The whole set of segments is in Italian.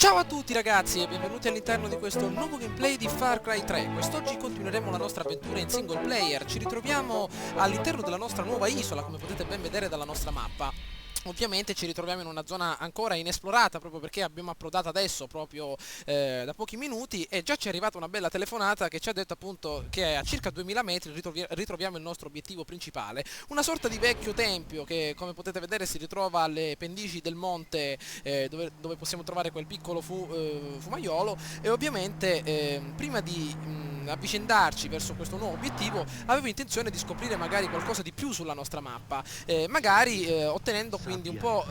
Ciao a tutti ragazzi e benvenuti all'interno di questo nuovo gameplay di Far Cry 3. Quest'oggi continueremo la nostra avventura in single player. Ci ritroviamo all'interno della nostra nuova isola, come potete ben vedere dalla nostra mappa. Ovviamente ci ritroviamo in una zona ancora inesplorata proprio perché abbiamo approdato adesso proprio da pochi minuti e già ci è arrivata una bella telefonata che ci ha detto appunto che a circa 2000 metri ritroviamo il nostro obiettivo principale, una sorta di vecchio tempio che come potete vedere si ritrova alle pendici del monte dove possiamo trovare quel piccolo fumaiolo e ovviamente prima di avvicendarci verso questo nuovo obiettivo avevo intenzione di scoprire magari qualcosa di più sulla nostra mappa, magari ottenendo quindi un po'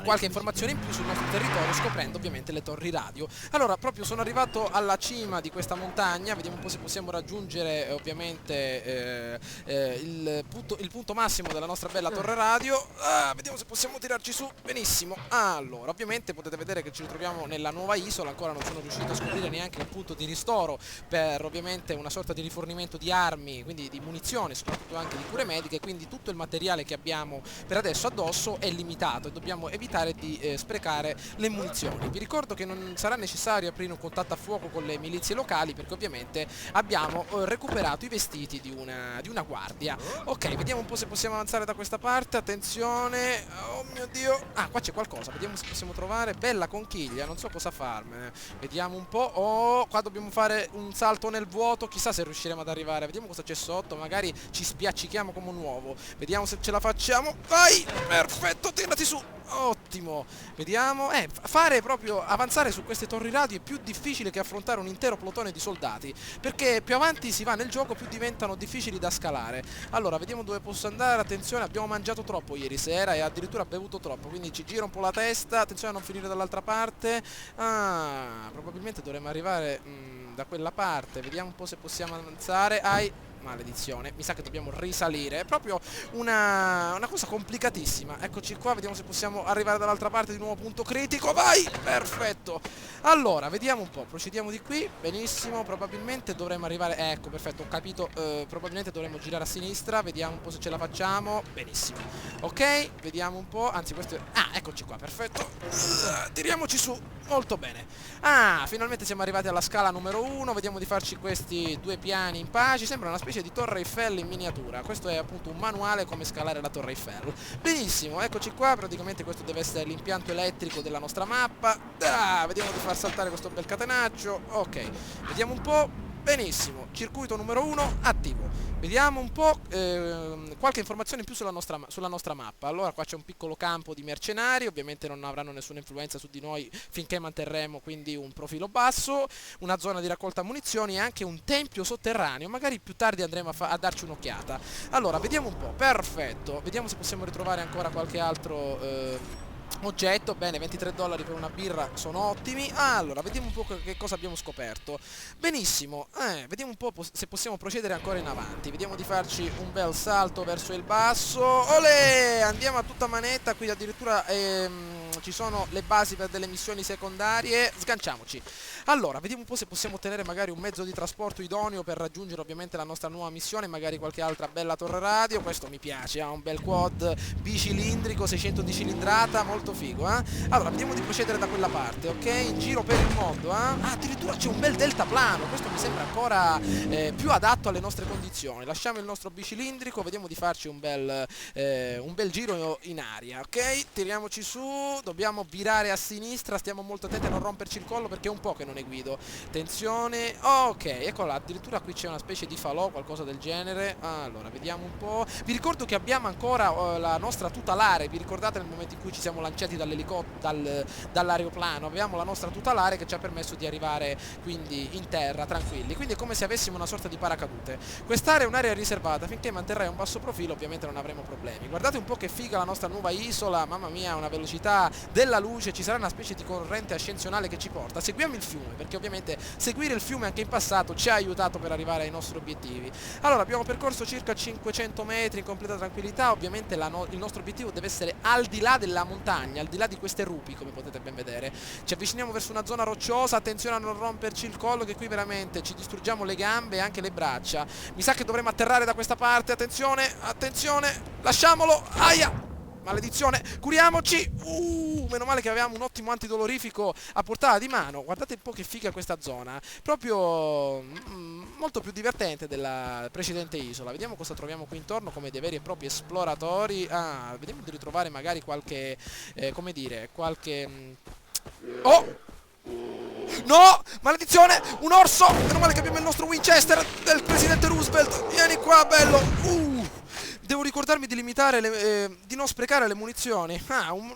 qualche informazione in più sul nostro territorio, scoprendo ovviamente le torri radio. Allora, proprio sono arrivato alla cima di questa montagna, vediamo un po' se possiamo raggiungere ovviamente il punto massimo della nostra bella torre radio. Vediamo se possiamo tirarci su. Benissimo. Allora, ovviamente potete vedere che ci ritroviamo nella nuova isola, ancora non sono riuscito a scoprire neanche un punto di ristoro per ovviamente una sorta di rifornimento di armi, quindi di munizioni, soprattutto anche di cure mediche, quindi tutto il materiale che abbiamo per adesso addosso è limitato e dobbiamo evitare di sprecare le munizioni. Vi ricordo che non sarà necessario aprire un contatto a fuoco con le milizie locali perché ovviamente abbiamo recuperato i vestiti di una guardia. Ok, vediamo un po' se possiamo avanzare da questa parte. Attenzione, oh mio Dio. Qua c'è qualcosa, vediamo se possiamo trovare. Bella conchiglia, non so cosa farmene. Vediamo un po'. Oh, qua dobbiamo fare un salto nel vuoto, chissà se riusciremo ad arrivare. Vediamo cosa c'è sotto, magari ci spiaccichiamo come un uovo. Vediamo se ce la facciamo. Vai, perfetto, tirati su. Ottimo, vediamo, fare proprio avanzare su queste torri radio è più difficile che affrontare un intero plotone di soldati, perché più avanti si va nel gioco più diventano difficili da scalare. Allora, vediamo dove posso andare. Attenzione, abbiamo mangiato troppo ieri sera e addirittura bevuto troppo, quindi ci gira un po' la testa. Attenzione a non finire dall'altra parte. Probabilmente dovremmo arrivare da quella parte. Vediamo un po' se possiamo avanzare. Maledizione, mi sa che dobbiamo risalire. È proprio una cosa complicatissima. Eccoci qua, vediamo se possiamo arrivare dall'altra parte di nuovo punto critico. Vai, perfetto. Allora, vediamo un po', procediamo di qui. Benissimo, probabilmente dovremmo arrivare. Ecco, perfetto, ho capito. Probabilmente dovremmo girare a sinistra. Vediamo un po' se ce la facciamo. Benissimo. Ok, vediamo un po'. Anzi, questo è... eccoci qua, perfetto. Tiriamoci su. Molto bene. Finalmente siamo arrivati alla scala numero 1. Vediamo di farci questi due piani in pace. Sembra una specie di Torre Eiffel in miniatura. Questo è appunto un manuale come scalare la Torre Eiffel. Benissimo, eccoci qua. Praticamente questo deve essere l'impianto elettrico della nostra mappa. Vediamo di far saltare questo bel catenaccio. Ok, vediamo un po'. Benissimo, circuito numero 1 attivo. Vediamo un po' qualche informazione in più sulla nostra mappa. Allora, qua c'è un piccolo campo di mercenari, ovviamente non avranno nessuna influenza su di noi finché manterremo quindi un profilo basso, una zona di raccolta munizioni e anche un tempio sotterraneo. Magari più tardi andremo a darci un'occhiata. Allora, vediamo un po', perfetto. Vediamo se possiamo ritrovare ancora qualche altro... oggetto. Bene, $23 per una birra sono ottimi. Allora, vediamo un po' che cosa abbiamo scoperto. Benissimo, vediamo un po' se possiamo procedere ancora in avanti. Vediamo di farci un bel salto verso il basso. Olè, andiamo a tutta manetta. Qui addirittura ci sono le basi per delle missioni secondarie. Sganciamoci. Allora, vediamo un po' se possiamo ottenere magari un mezzo di trasporto idoneo per raggiungere ovviamente la nostra nuova missione, magari qualche altra bella torre radio. Questo mi piace, ha un bel quad bicilindrico, 600 di cilindrata, molto figo, Allora, vediamo di procedere da quella parte, ok? In giro per il mondo, addirittura c'è un bel deltaplano, questo mi sembra ancora più adatto alle nostre condizioni. Lasciamo il nostro bicilindrico, vediamo di farci un bel giro in aria, ok? Tiriamoci su, dobbiamo virare a sinistra, stiamo molto attenti a non romperci il collo perché è un po' che non ne guido. Attenzione, ok, eccola, addirittura qui c'è una specie di falò, qualcosa del genere. Allora, vediamo un po'. Vi ricordo che abbiamo ancora la nostra tutelare, vi ricordate nel momento in cui ci siamo lanciati dall'aeroplano, avevamo la nostra tutelare che ci ha permesso di arrivare quindi in terra tranquilli, quindi è come se avessimo una sorta di paracadute. Quest'area è un'area riservata, finché manterrai un basso profilo ovviamente non avremo problemi. Guardate un po' che figa la nostra nuova isola, mamma mia, una velocità della luce, ci sarà una specie di corrente ascensionale che ci porta. Seguiamo il fiume, perché ovviamente seguire il fiume anche in passato ci ha aiutato per arrivare ai nostri obiettivi. Allora, abbiamo percorso circa 500 metri in completa tranquillità, ovviamente il nostro obiettivo deve essere al di là della montagna, al di là di queste rupi, come potete ben vedere. Ci avviciniamo verso una zona rocciosa, attenzione a non romperci il collo che qui veramente ci distruggiamo le gambe e anche le braccia. Mi sa che dovremmo atterrare da questa parte, attenzione, attenzione, lasciamolo, aia! maledizione, curiamoci. Meno male che avevamo un ottimo antidolorifico a portata di mano. Guardate un po' che figa questa zona, proprio molto più divertente della precedente isola. Vediamo cosa troviamo qui intorno come dei veri e propri esploratori. Vediamo di ritrovare magari qualche, come dire, qualche... Oh! No! Maledizione! Un orso! Meno male che abbiamo il nostro Winchester del presidente Roosevelt. Vieni qua, bello! Devo ricordarmi di limitare di non sprecare le munizioni.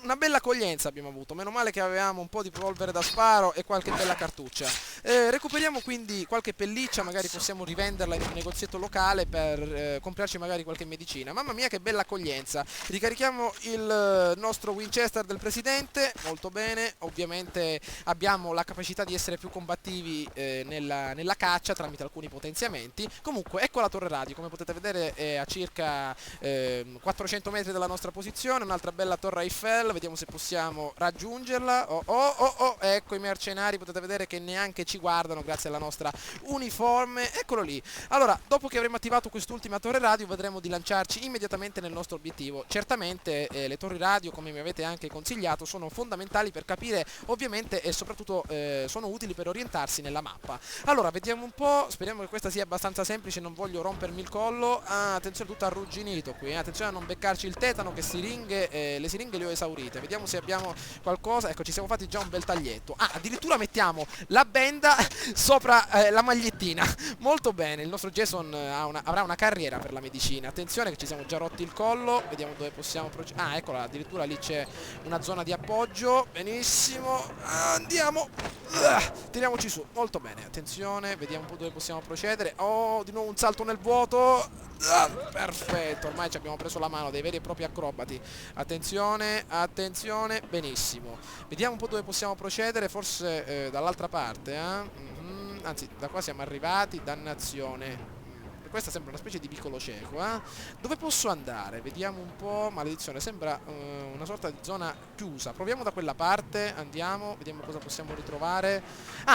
Una bella accoglienza abbiamo avuto. Meno male che avevamo un po' di polvere da sparo e qualche bella cartuccia. Recuperiamo quindi qualche pelliccia, magari possiamo rivenderla in un negozietto locale per comprarci magari qualche medicina. Mamma mia che bella accoglienza. Ricarichiamo il nostro Winchester del presidente. Molto bene. Ovviamente abbiamo la capacità di essere più combattivi nella caccia tramite alcuni potenziamenti. Comunque ecco la torre radio, come potete vedere è a circa 400 metri dalla nostra posizione, un'altra bella torre Eiffel, vediamo se possiamo raggiungerla. Ecco i mercenari, potete vedere che neanche ci guardano grazie alla nostra uniforme, eccolo lì. Allora, dopo che avremo attivato quest'ultima torre radio vedremo di lanciarci immediatamente nel nostro obiettivo. Certamente le torri radio, come mi avete anche consigliato, sono fondamentali per capire ovviamente e soprattutto sono utili per orientarsi nella mappa. Allora, vediamo un po', speriamo che questa sia abbastanza semplice, non voglio rompermi il collo. Attenzione, tutto arrugginito qui, attenzione a non beccarci il tetano, che le siringhe le ho esaurite. Vediamo se abbiamo qualcosa. Ecco, ci siamo fatti già un bel taglietto. Addirittura mettiamo la benda sopra la magliettina. Molto bene, il nostro Jason avrà una carriera per la medicina. Attenzione che ci siamo già rotti il collo. Vediamo dove possiamo procedere. Eccola, addirittura lì c'è una zona di appoggio. Benissimo, andiamo. Tiriamoci su, molto bene. Attenzione, vediamo un po' dove possiamo procedere. Di nuovo un salto nel vuoto. Perfetto, ormai ci abbiamo preso la mano, dei veri e propri acrobati. Attenzione, attenzione, benissimo. Vediamo un po' dove possiamo procedere, forse dall'altra parte, Anzi, da qua siamo arrivati, dannazione. Questa sembra una specie di vicolo cieco, Dove posso andare? Vediamo un po'. Maledizione, sembra una sorta di zona chiusa. Proviamo da quella parte, andiamo, vediamo cosa possiamo ritrovare.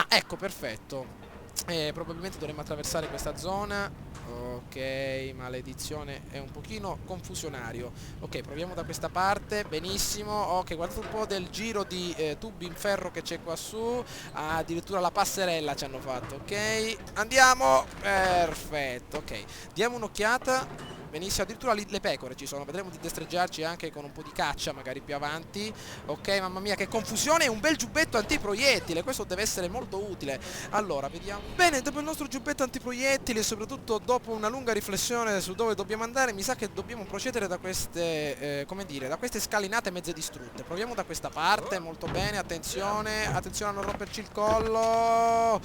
Ecco, perfetto. Probabilmente dovremmo attraversare questa zona. Ok, maledizione, è un pochino confusionario. Ok, proviamo da questa parte, benissimo. Ok, guardate un po' del giro di tubi in ferro che c'è qua su. Addirittura la passerella ci hanno fatto. Ok, andiamo. Perfetto, ok, diamo un'occhiata. Benissimo, addirittura le pecore ci sono. Vedremo di destreggiarci anche con un po' di caccia magari più avanti. Ok, mamma mia che confusione. Un bel giubbetto antiproiettile, questo deve essere molto utile. Allora, vediamo. Bene, dopo il nostro giubbetto antiproiettili e soprattutto dopo una lunga riflessione su dove dobbiamo andare, mi sa che dobbiamo procedere da queste, come dire, da queste scalinate mezze distrutte. Proviamo da questa parte, molto bene, attenzione, attenzione a non romperci il collo.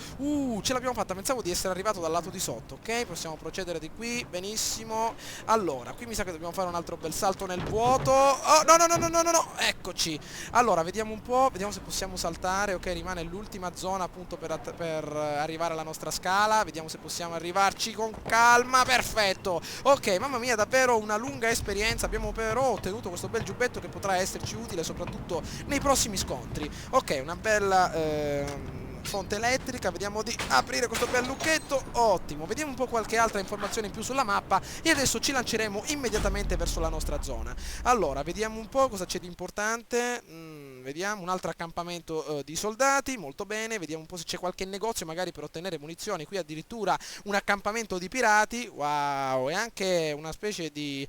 Ce l'abbiamo fatta, pensavo di essere arrivato dal lato di sotto. Ok, possiamo procedere di qui, benissimo. Allora, qui mi sa che dobbiamo fare un altro bel salto nel vuoto. No, eccoci. Allora, vediamo un po', vediamo se possiamo saltare. Ok, rimane l'ultima zona appunto per arrivare alla nostra scala. Vediamo se possiamo arrivarci con calma. Perfetto. Ok, mamma mia, davvero una lunga esperienza. Abbiamo però ottenuto questo bel giubbetto che potrà esserci utile soprattutto nei prossimi scontri. Ok, una bella fonte elettrica, vediamo di aprire questo bel lucchetto. Ottimo, vediamo un po' qualche altra informazione in più sulla mappa e adesso ci lanceremo immediatamente verso la nostra zona. Allora, vediamo un po' cosa c'è di importante. Vediamo un altro accampamento di soldati, molto bene. Vediamo un po' se c'è qualche negozio magari per ottenere munizioni. Qui addirittura un accampamento di pirati. Wow, e anche una specie di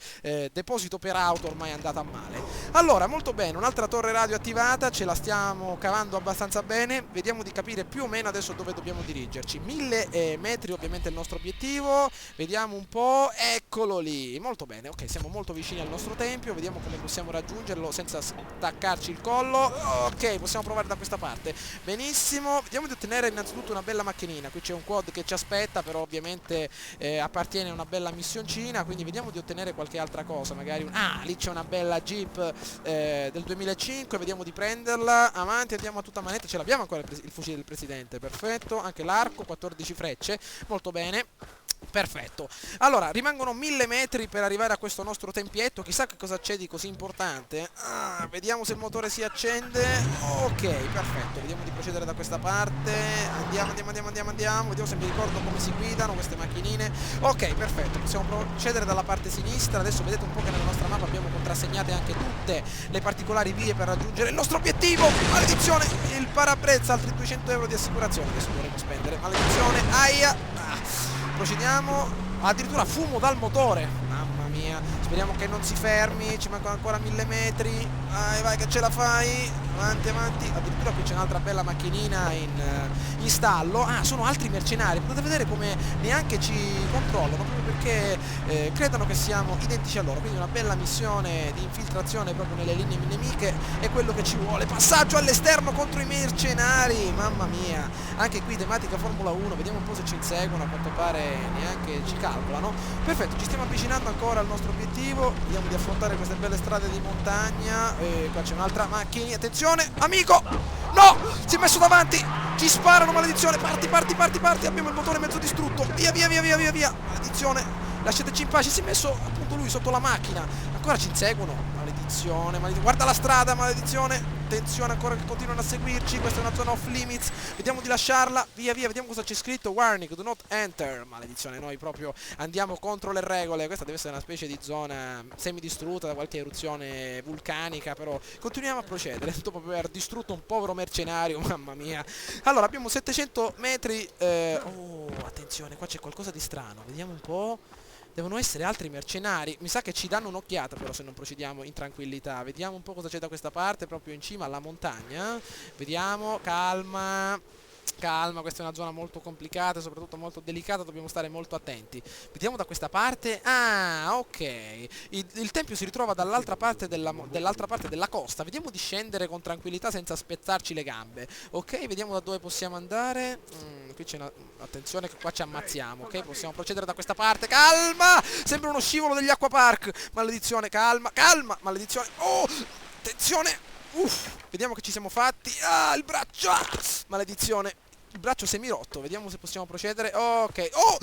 deposito per auto ormai andata a male. Allora, molto bene, un'altra torre radio attivata, ce la stiamo cavando abbastanza bene. Vediamo di capire più o meno adesso dove dobbiamo dirigerci. 1000 metri ovviamente è il nostro obiettivo. Vediamo un po', eccolo lì, molto bene. Ok, siamo molto vicini al nostro tempio. Vediamo come possiamo raggiungerlo senza staccarci il collo. Ok, possiamo provare da questa parte. Benissimo, vediamo di ottenere innanzitutto una bella macchinina. Qui c'è un quad che ci aspetta, però ovviamente appartiene a una bella missioncina, quindi vediamo di ottenere qualche altra cosa. Magari lì c'è una bella Jeep del 2005, vediamo di prenderla. Avanti, andiamo a tutta manetta. Ce l'abbiamo ancora il fucile del presidente, perfetto. Anche l'arco, 14 frecce, molto bene. Perfetto, allora rimangono 1000 metri per arrivare a questo nostro tempietto, chissà che cosa c'è di così importante. Vediamo se il motore si accende. Ok, perfetto, vediamo di procedere da questa parte. Andiamo, vediamo se mi ricordo come si guidano queste macchinine. Ok, perfetto, possiamo procedere dalla parte sinistra. Adesso vedete un po' che nella nostra mappa abbiamo contrassegnate anche tutte le particolari vie per raggiungere il nostro obiettivo. Maledizione, il parabrezza, altri 200 euro di assicurazione, adesso dovremo spendere. Maledizione, aia. Procediamo, addirittura fumo dal motore, mamma mia, speriamo che non si fermi, ci mancano ancora 1000 metri, vai che ce la fai, avanti, addirittura qui c'è un'altra bella macchinina in stallo. Sono altri mercenari, potete vedere come neanche ci controllano, proprio perché credono che siamo identici a loro, quindi una bella missione di infiltrazione proprio nelle linee nemiche è quello che ci vuole. Passaggio all'esterno contro i mercenari, mamma mia, anche qui tematica Formula 1, vediamo un po' se ci inseguono, a quanto pare neanche ci calcolano. Perfetto, ci stiamo avvicinando ancora al nostro obiettivo, vediamo di affrontare queste belle strade di montagna. Qua c'è un'altra macchina, attenzione, amico, no, si è messo davanti, ci sparano, maledizione, parti, abbiamo il motore mezzo distrutto, via, maledizione, lasciateci in pace, si è messo appunto lui sotto la macchina, ancora ci inseguono, maledizione, guarda la strada, maledizione, attenzione ancora che continuano a seguirci, questa è una zona off limits, vediamo di lasciarla, via, vediamo cosa c'è scritto, warning, do not enter, maledizione, noi proprio andiamo contro le regole, questa deve essere una specie di zona semidistrutta da qualche eruzione vulcanica, però continuiamo a procedere, dopo aver distrutto un povero mercenario, mamma mia. Allora, abbiamo 700 metri, attenzione, qua c'è qualcosa di strano, vediamo un po'. Devono essere altri mercenari. Mi sa che ci danno un'occhiata però se non procediamo in tranquillità. Vediamo un po' cosa c'è da questa parte, proprio in cima alla montagna. Vediamo, calma. Calma, questa è una zona molto complicata, soprattutto molto delicata, dobbiamo stare molto attenti. Vediamo da questa parte. Ok. Il tempio si ritrova dall'altra parte della costa. Vediamo di scendere con tranquillità senza spezzarci le gambe. Ok, vediamo da dove possiamo andare. Qui c'è una... Attenzione che qua ci ammazziamo. Ok, possiamo procedere da questa parte. Calma! Sembra uno scivolo degli acquapark. Maledizione, calma, maledizione. Oh! Attenzione! Vediamo che ci siamo fatti. Il braccio! Maledizione! Il braccio semirotto. Vediamo se possiamo procedere. Ok. Oh!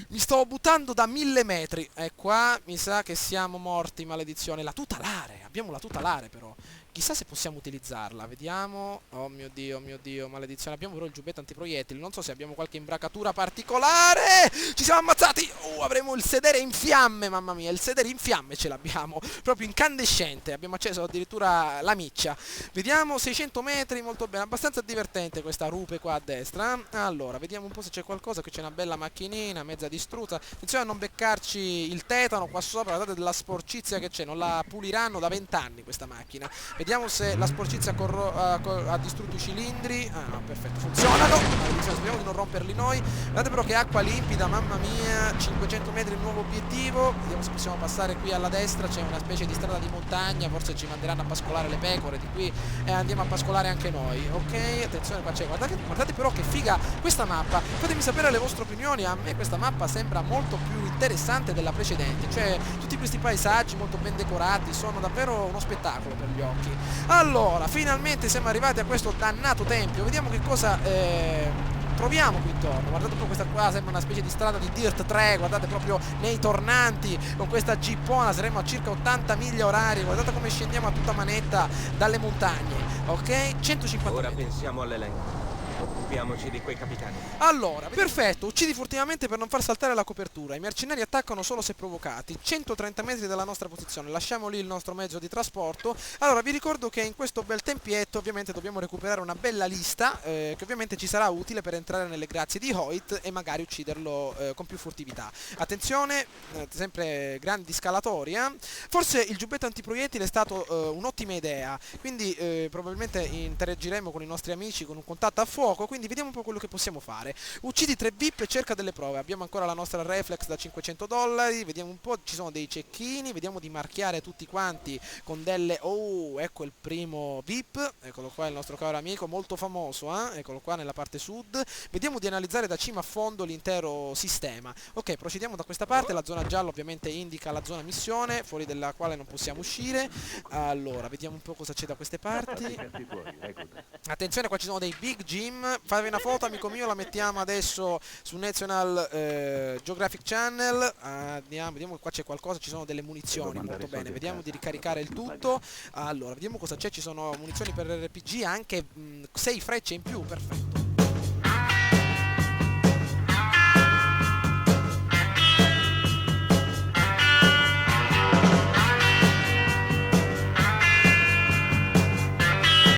Mi stavo buttando da 1000 metri. E qua mi sa che siamo morti, maledizione. La tutelare. Abbiamo la tutelare però. Chissà se possiamo utilizzarla. Vediamo. Oh mio dio, maledizione. Abbiamo però il giubbetto antiproiettili. Non so se abbiamo qualche imbracatura particolare. Ci siamo ammazzati. Avremo il sedere in fiamme, mamma mia. Il sedere in fiamme ce l'abbiamo. Proprio incandescente. Abbiamo acceso addirittura la miccia. Vediamo, 600 metri, molto bene. Abbastanza divertente questa rupe qua a destra. Allora, vediamo un po' se c'è qualcosa. Qui c'è una bella macchinina, mezza distrutta. Attenzione a non beccarci il tetano qua sopra. Guardate della sporcizia che c'è. Non la puliranno da 20 anni questa macchina. Vediamo se la sporcizia ha distrutto i cilindri. No, perfetto, funzionano. Speriamo di non romperli noi. Guardate però che acqua limpida, mamma mia. 500 metri il nuovo obiettivo. Vediamo se possiamo passare qui alla destra. C'è una specie di strada di montagna. Forse ci manderanno a pascolare le pecore di qui e andiamo a pascolare anche noi. Ok, attenzione, qua c'è. Guardate però che figa questa mappa. Fatemi sapere le vostre opinioni. A me questa mappa sembra molto più interessante della precedente. Cioè, tutti questi paesaggi molto ben decorati sono davvero uno spettacolo per gli occhi. Allora, finalmente siamo arrivati a questo dannato tempio. Vediamo che cosa troviamo qui intorno. Guardate un po', questa qua sembra una specie di strada di Dirt 3. Guardate proprio nei tornanti con questa jeepona. Saremo a circa 80 miglia orarie. Guardate come scendiamo a tutta manetta dalle montagne. Ok, 150 Ora metri. pensiamo all'elenco. Occupiamoci di quei capitani. Allora, perfetto, uccidi furtivamente per non far saltare la copertura. I mercenari attaccano solo se provocati. 130 metri dalla nostra posizione. Lasciamo lì il nostro mezzo di trasporto. Allora, vi ricordo che in questo bel tempietto ovviamente dobbiamo recuperare una bella lista che ovviamente ci sarà utile per entrare nelle grazie di Hoyt e magari ucciderlo con più furtività. Attenzione, sempre grandi scalatori. Forse il giubbetto antiproiettile è stato un'ottima idea, quindi probabilmente interagiremo con i nostri amici con un contatto a fuoco, quindi vediamo un po' quello che possiamo fare. Uccidi 3 VIP e cerca delle prove. Abbiamo ancora la nostra reflex da $500, vediamo un po', ci sono dei cecchini, vediamo di marchiare tutti quanti con delle... ecco il primo VIP, eccolo qua il nostro caro amico, molto famoso, eccolo qua nella parte sud. Vediamo di analizzare da cima a fondo l'intero sistema. Ok, procediamo da questa parte, la zona gialla ovviamente indica la zona missione, fuori della quale non possiamo uscire. Allora, vediamo un po' cosa c'è da queste parti. Attenzione, qua ci sono dei big gym, Fai una foto, amico mio, la mettiamo adesso su National Geographic Channel. Andiamo, vediamo che qua c'è qualcosa, ci sono delle munizioni, molto bene, vediamo di ricaricare il tutto. Allora, vediamo cosa c'è, ci sono munizioni per RPG, anche 6 frecce in più, perfetto.